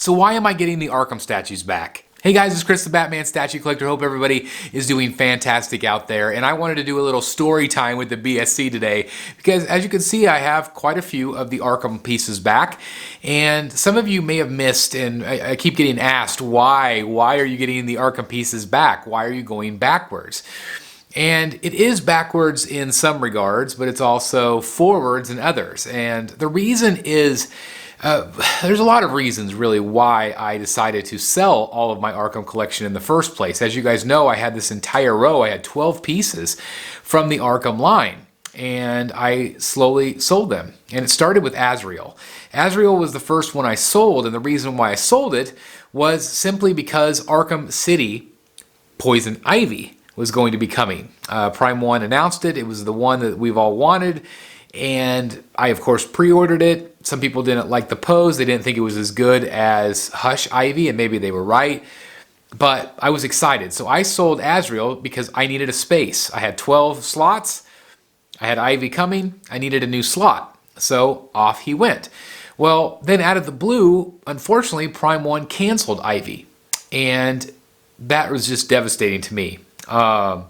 So why am I getting the Arkham statues back? Hey guys, it's Chris the Batman Statue Collector. Hope everybody is doing fantastic out there. And I wanted to do a little story time with the BSC today because as you can see, I have quite a few of the Arkham pieces back. And some of you may have missed, and I keep getting asked, why are you getting the Arkham pieces back? Why are you going backwards? And it is backwards in some regards, but it's also forwards in others. And the reason is, there's a lot of reasons really why I decided to sell all of my Arkham collection in the first place. As you guys know, I had this entire row. I had 12 pieces from the Arkham line, and I slowly sold them. And it started with Azrael. Azrael was the first one I sold, and the reason why I sold it was simply because Arkham City Poison Ivy was going to be coming. Prime 1 announced it. It was the one that we've all wanted. And I, of course, pre-ordered it. Some people didn't like the pose. They didn't think it was as good as Hush Ivy, and maybe they were right. But I was excited. So I sold Azrael because I needed a space. I had 12 slots. I had Ivy coming. I needed a new slot. So off he went. Well, then out of the blue, unfortunately, Prime 1 canceled Ivy. And that was just devastating to me. And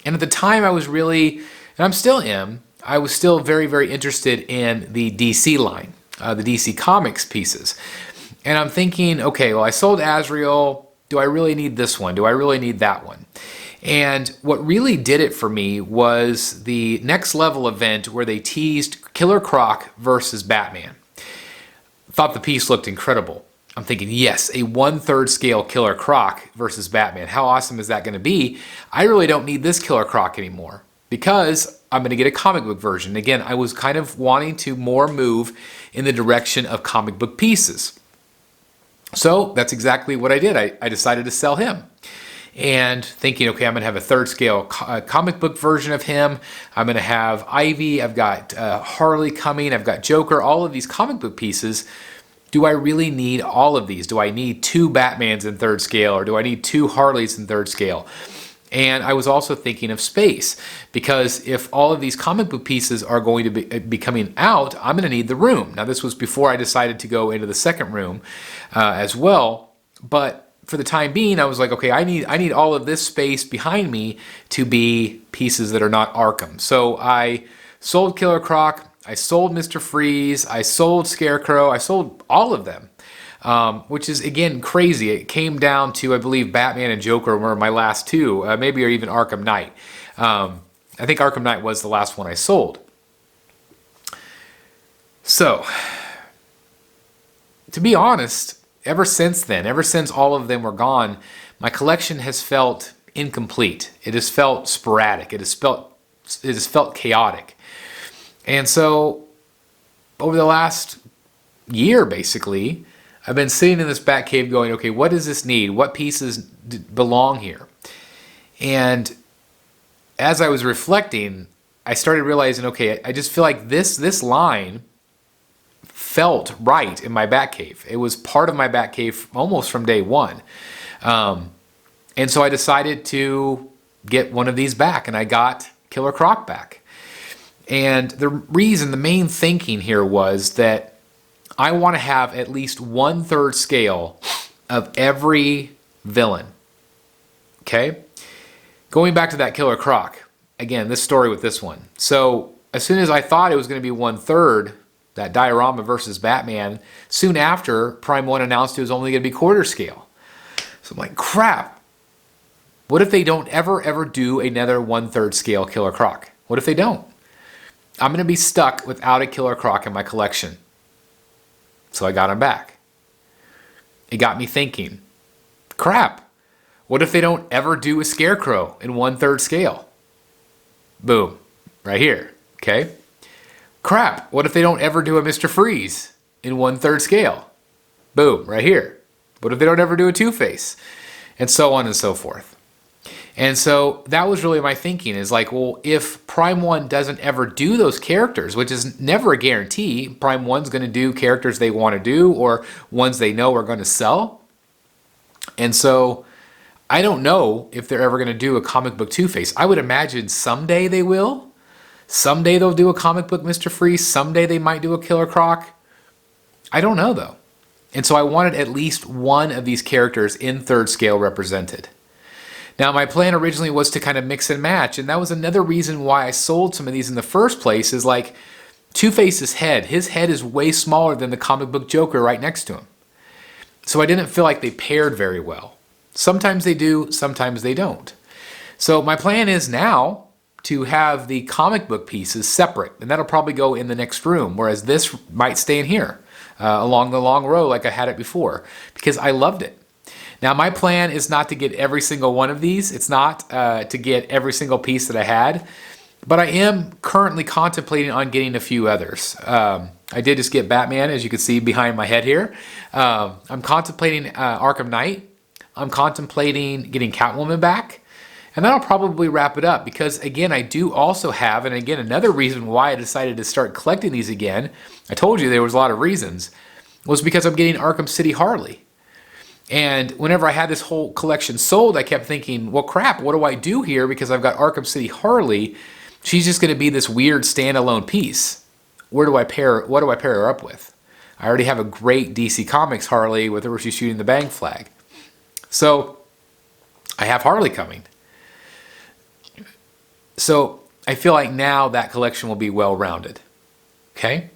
at the time I was really, and I'm still am, I was still very, very interested in the DC line, the DC Comics pieces. And I'm thinking, okay, well, I sold Azrael. Do I really need this one? Do I really need that one? And what really did it for me was the next level event where they teased Killer Croc versus Batman. Thought the piece looked incredible. I'm thinking, yes, a 1/3 scale Killer Croc versus Batman. How awesome is that going to be? I really don't need this Killer Croc anymore because I'm going to get a comic book version. Again, I was kind of wanting to more move in the direction of comic book pieces. So that's exactly what I did. I decided to sell him. And thinking, okay, I'm going to have a 3rd scale comic book version of him. I'm going to have Ivy. I've got Harley coming. I've got Joker. All of these comic book pieces. Do I really need all of these? Do I need 2 Batmans in 3rd scale, or do I need 2 Harleys in 3rd scale? And I was also thinking of space, because if all of these comic book pieces are going to be coming out, I'm going to need the room. Now, this was before I decided to go into the second room as well, but for the time being, I was like, okay, I need all of this space behind me to be pieces that are not Arkham. So I sold Killer Croc. I sold Mr. Freeze, I sold Scarecrow, I sold all of them, which is, again, crazy. It came down to, I believe, Batman and Joker were my last 2, maybe or even Arkham Knight. I think Arkham Knight was the last one I sold. So, to be honest, ever since then, ever since all of them were gone, my collection has felt incomplete. It has felt sporadic. It has felt chaotic. And so, over the last year, basically, I've been sitting in this Batcave going, okay, what does this need? What pieces belong here? And as I was reflecting, I started realizing, okay, I just feel like this line felt right in my Batcave. It was part of my Batcave almost from day one. And so I decided to get one of these back, and I got Killer Croc back. And the main thinking here was that I want to have at least 1/3 scale of every villain. Okay? Going back to that Killer Croc, again, this story with this one. So as soon as I thought it was going to be 1/3, that diorama versus Batman, soon after, Prime 1 announced it was only going to be 1/4 scale. So I'm like, crap. What if they don't ever do another 1/3 scale Killer Croc? What if they don't? I'm going to be stuck without a Killer Croc in my collection. So I got him back. It got me thinking, crap, what if they don't ever do a Scarecrow in 1/3 scale? Boom, right here, okay? Crap, what if they don't ever do a Mr. Freeze in 1/3 scale? Boom, right here. What if they don't ever do a Two-Face? And so on and so forth. And so that was really my thinking, is like, well, if Prime 1 doesn't ever do those characters, which is never a guarantee, Prime 1's going to do characters they want to do or ones they know are going to sell. And so I don't know if they're ever going to do a comic book Two-Face. I would imagine someday they will. Someday they'll do a comic book Mr. Freeze. Someday they might do a Killer Croc. I don't know, though. And so I wanted at least one of these characters in third scale represented. Now, my plan originally was to kind of mix and match, and that was another reason why I sold some of these in the first place, is like Two-Face's head. His head is way smaller than the comic book Joker right next to him. So I didn't feel like they paired very well. Sometimes they do, sometimes they don't. So my plan is now to have the comic book pieces separate, and that'll probably go in the next room, whereas this might stay in here along the long row like I had it before, because I loved it. Now, my plan is not to get every single one of these. It's not to get every single piece that I had, but I am currently contemplating on getting a few others. I did just get Batman, as you can see behind my head here. I'm contemplating Arkham Knight. I'm contemplating getting Catwoman back. And that'll probably wrap it up, because again, I do also have, and again, another reason why I decided to start collecting these again, I told you there was a lot of reasons, was because I'm getting Arkham City Harley. And whenever I had this whole collection sold, I kept thinking, well, crap, what do I do here? Because I've got Arkham City Harley. She's just going to be this weird standalone piece. What do I pair her up with? I already have a great DC Comics Harley with her she's shooting the bang flag. So I have Harley coming. So I feel like now that collection will be well-rounded. Okay?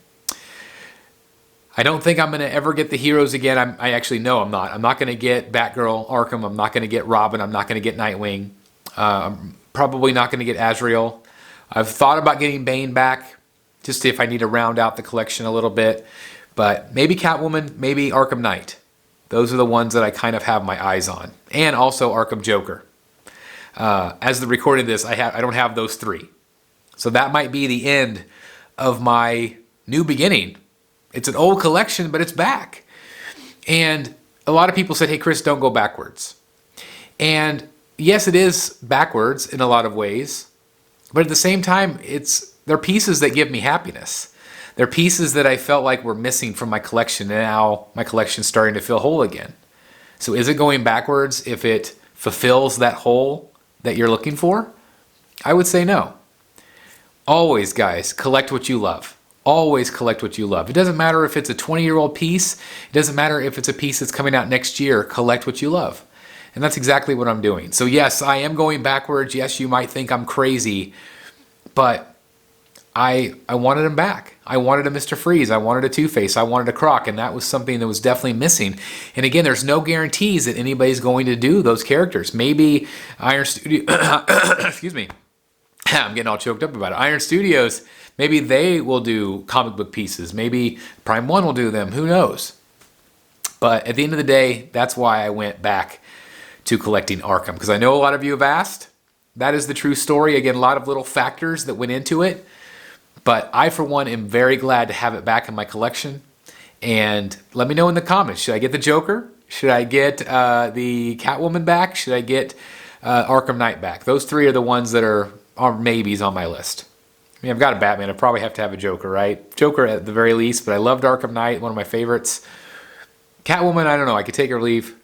I don't think I'm going to ever get the heroes again. I actually know I'm not. I'm not going to get Batgirl, Arkham. I'm not going to get Robin. I'm not going to get Nightwing. I'm probably not going to get Azrael. I've thought about getting Bane back, just if I need to round out the collection a little bit. But maybe Catwoman, maybe Arkham Knight. Those are the ones that I kind of have my eyes on. And also Arkham Joker. As the recording of this, I don't have those three. So that might be the end of my new beginning. It's an old collection, but it's back. And a lot of people said, hey, Chris, don't go backwards. And yes, it is backwards in a lot of ways. But at the same time, they're pieces that give me happiness. They're pieces that I felt like were missing from my collection, and now my collection's starting to feel whole again. So is it going backwards if it fulfills that hole that you're looking for? I would say no. Always, guys, collect what you love. Always collect what you love. It doesn't matter if it's a 20-year-old piece. It doesn't matter if it's a piece that's coming out next year. Collect what you love. And that's exactly what I'm doing. So yes, I am going backwards. Yes, you might think I'm crazy, but I wanted him back. I wanted a Mr. Freeze. I wanted a Two-Face. I wanted a Croc, and that was something that was definitely missing. And again, there's no guarantees that anybody's going to do those characters. Maybe Iron Studio, excuse me, I'm getting all choked up about it. Iron Studios, maybe they will do comic book pieces. Maybe Prime 1 will do them. Who knows? But at the end of the day, that's why I went back to collecting Arkham, because I know a lot of you have asked. That is the true story. Again, a lot of little factors that went into it. But I, for one, am very glad to have it back in my collection. And let me know in the comments. Should I get the Joker? Should I get the Catwoman back? Should I get Arkham Knight back? Those three are the ones that are maybes on my list. I mean, I've got a Batman. I probably have to have a Joker, right? Joker at the very least, but I loved Arkham Knight, one of my favorites. Catwoman, I don't know. I could take or leave.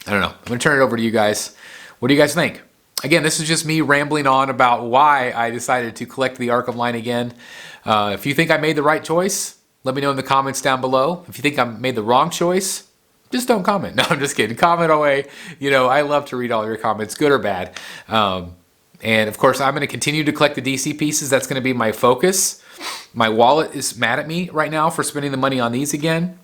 I don't know. I'm going to turn it over to you guys. What do you guys think? Again, this is just me rambling on about why I decided to collect the Arkham line again. If you think I made the right choice, let me know in the comments down below. If you think I made the wrong choice, just don't comment. No, I'm just kidding. Comment away. You know, I love to read all your comments, good or bad. And of course, I'm going to continue to collect the DC pieces. That's going to be my focus. My wallet is mad at me right now for spending the money on these again.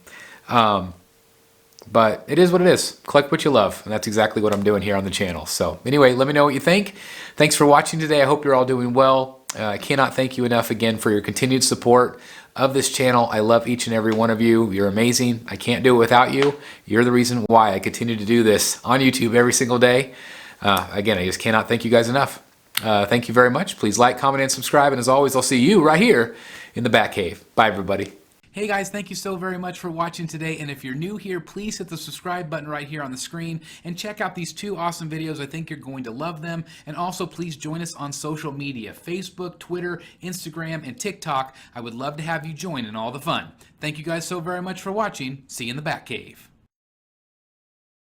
But it is what it is. Collect what you love. And that's exactly what I'm doing here on the channel. So anyway, let me know what you think. Thanks for watching today. I hope you're all doing well. I cannot thank you enough again for your continued support of this channel. I love each and every one of you. You're amazing. I can't do it without you. You're the reason why I continue to do this on YouTube every single day. Again, I just cannot thank you guys enough. Thank you very much. Please like, comment, and subscribe. And as always, I'll see you right here in the Batcave. Bye, everybody. Hey guys, thank you so very much for watching today, and if you're new here, please hit the subscribe button right here on the screen and check out these two awesome videos. I think you're going to love them. And also please join us on social media, Facebook, Twitter, Instagram, and TikTok. I would love to have you join in all the fun. Thank you guys so very much for watching. See you in the Batcave.